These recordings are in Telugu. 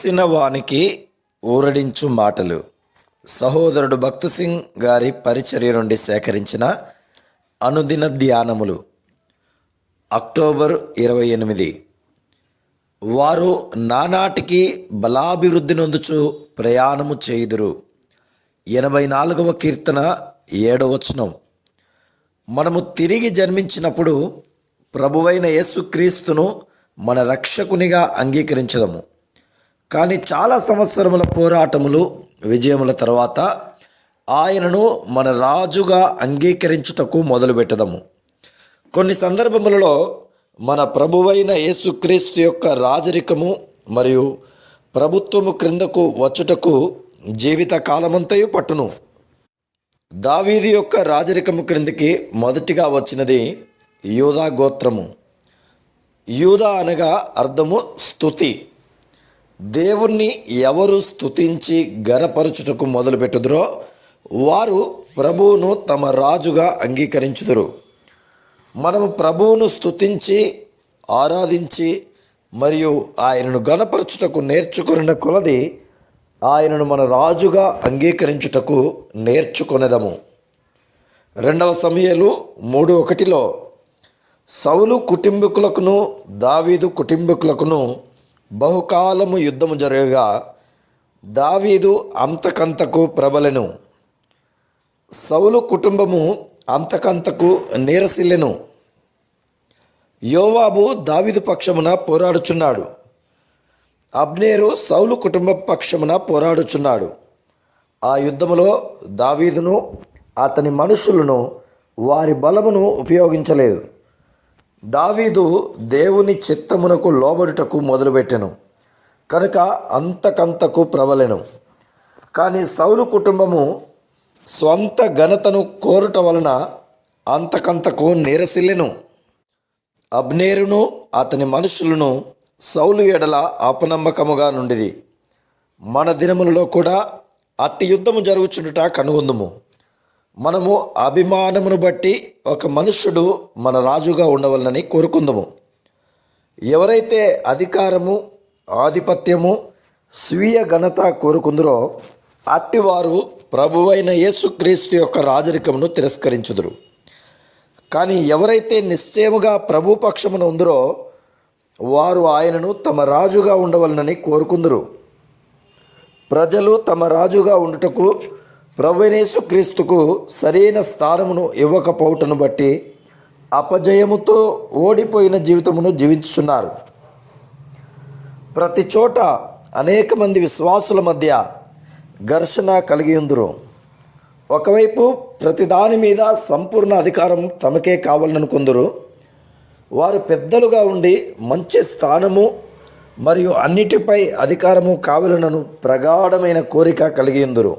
తెలిసిన వానికి ఊరడించు మాటలు. సహోదరుడు భక్త్ సింగ్ గారి పరిచర్య నుండి సేకరించిన అనుదిన ధ్యానములు. అక్టోబర్ 28. వారు నానాటికి బలాభివృద్ధి నొందుచు ప్రయాణము చేయుదురు. 84వ కీర్తన 7వ వచనం. మనము తిరిగి జన్మించినప్పుడు ప్రభువైన యేసుక్రీస్తును మన రక్షకునిగా అంగీకరించదము. కానీ చాలా సంవత్సరముల పోరాటములు విజయముల తర్వాత ఆయనను మన రాజుగా అంగీకరించుటకు మొదలుపెట్టదము. కొన్ని సందర్భములలో మన ప్రభువైన యేసుక్రీస్తు యొక్క రాజరికము మరియు ప్రభుత్వము క్రిందకు వచ్చుటకు జీవిత కాలమంతయు పట్టును. దావీదు యొక్క రాజరికము క్రిందికి మొదటిగా వచ్చినది యూదా గోత్రము. యూదా అనగా అర్థము స్తుతి. దేవుణ్ణి ఎవరు స్తుతించి ఘనపరచుటకు మొదలుపెట్టుదురో వారు ప్రభువును తమ రాజుగా అంగీకరించుదురు. మనము ప్రభువును స్తుతించి ఆరాధించి మరియు ఆయనను ఘనపరచుటకు నేర్చుకున్న కొలది ఆయనను మన రాజుగా అంగీకరించుటకు నేర్చుకొనెదము. 2వ సమూయేలు 3:1 సౌలు కుటుంబీకులకును దావీదు కుటుంబీకులకును బహుకాలము యుద్ధము జరగగా దావీదు అంతకంతకు ప్రబలెను. సౌలు కుటుంబము అంతకంతకు నీరసిల్లెను. యోవాబు దావీదు పక్షమున పోరాడుచున్నాడు. అబ్నేరు సౌలు కుటుంబ పక్షమున పోరాడుచున్నాడు. ఆ యుద్ధములో దావీదును అతని మనుషులను వారి బలమును ఉపయోగించలేదు. దావీదు దేవుని చిత్తమునకు లోబడుటకు మొదలుపెట్టెను కనుక అంతకంతకు ప్రబలెను. కానీ సౌలు కుటుంబము స్వంత ఘనతను కోరుట వలన అంతకంతకు నీరసిల్లెను. అబ్నేరును అతని మనుషులను సౌలు ఎడల అపనమ్మకముగా నుండిరి. మన దినములలో కూడా అట్టి యుద్ధము జరుగుచుండుట కనుగొందుము. మనము అభిమానమును బట్టి ఒక మనుష్యుడు మన రాజుగా ఉండవలనని కోరుకుందాము. ఎవరైతే అధికారము ఆధిపత్యము స్వీయ ఘనత కోరుకుందరో అట్టివారు ప్రభువైన యేసుక్రీస్తు యొక్క రాజరికమును తిరస్కరించుదురు. కానీ ఎవరైతే నిశ్చయముగా ప్రభు పక్షమున ఉందరో వారు ఆయనను తమ రాజుగా ఉండవలనని కోరుకుందరు. ప్రజలు తమ రాజుగా ఉండుటకు ప్రభువైన యేసుక్రీస్తుకు సరైన స్థానమును ఇవ్వకపోవటను బట్టి అపజయముతో ఓడిపోయిన జీవితమును జీవించుచున్నారు. ప్రతి చోట అనేక మంది విశ్వాసుల మధ్య ఘర్షణ కలిగి ఉందురు. ఒకవైపు ప్రతి దాని మీద సంపూర్ణ అధికారం తమకే కావాలనుకుందరు. వారు పెద్దలుగా ఉండి మంచి స్థానము మరియు అన్నిటిపై అధికారము కావాలనను ప్రగాఢమైన కోరిక కలిగి ఉందురు.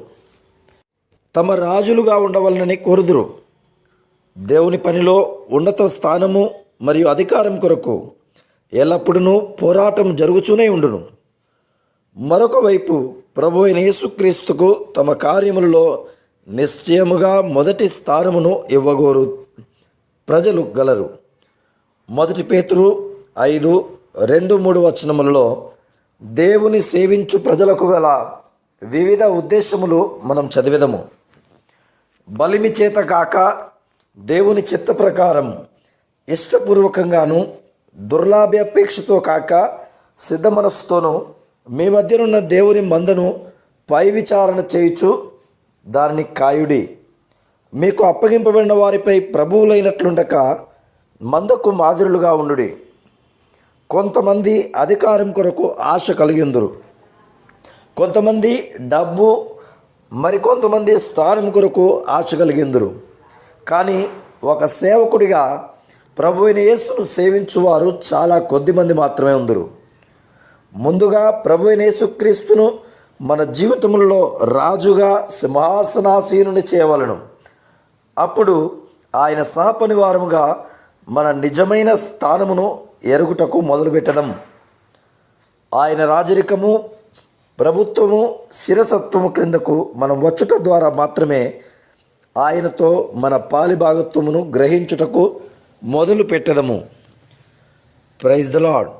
తమ రాజులుగా ఉండవలనని కోరుదురు. దేవుని పనిలో ఉన్నత స్థానము మరియు అధికారం కొరకు ఎల్లప్పుడూ పోరాటం జరుగుతూనే ఉండును. మరొక వైపు ప్రభువైన యేసుక్రీస్తుకు తమ కార్యములలో నిశ్చయముగా మొదటి స్థానమును ఇవ్వగోరు ప్రజలు గలరు. 1 పేతురు 5:2-3 వచనములలో దేవుని సేవించు ప్రజలకు గల వివిధ ఉద్దేశములు మనం చదివేదము. బలిమి చేత కాక దేవుని చిత్త ప్రకారం ఇష్టపూర్వకంగాను దుర్లాభాపేక్షతో కాక సిద్ధ మనస్సుతోనూ మీ మధ్యనున్న దేవుని మందను పై విచారణ చేయుచు దానిని కాయుడి. మీకు అప్పగింపబడిన వారిపై ప్రభువులైనట్లుండక మందకు మాదిరులుగా ఉండుడి. కొంతమంది అధికారం కొరకు ఆశ కలిగి ఉందురు. కొంతమంది డబ్బు మరికొంతమంది స్థానం కొరకు ఆశ కలిగిందురు. కానీ ఒక సేవకుడిగా ప్రభువైన యేసును సేవించువారు చాలా కొద్దిమంది మాత్రమే ఉందరు. ముందుగా ప్రభువైన యేసుక్రీస్తును మన జీవితంలో రాజుగా సింహాసనాసీనుని చేయవలను. అప్పుడు ఆయన సహపనివారముగా మన నిజమైన స్థానమును ఎరుగుటకు మొదలుపెట్టడం. ఆయన రాజరికము ప్రభుత్వము శిరసత్వము క్రిందకు మనం వచ్చుట ద్వారా మాత్రమే ఆయనతో మన పాలిభాగత్వమును గ్రహించుటకు మొదలు పెట్టదము. Praise the lord.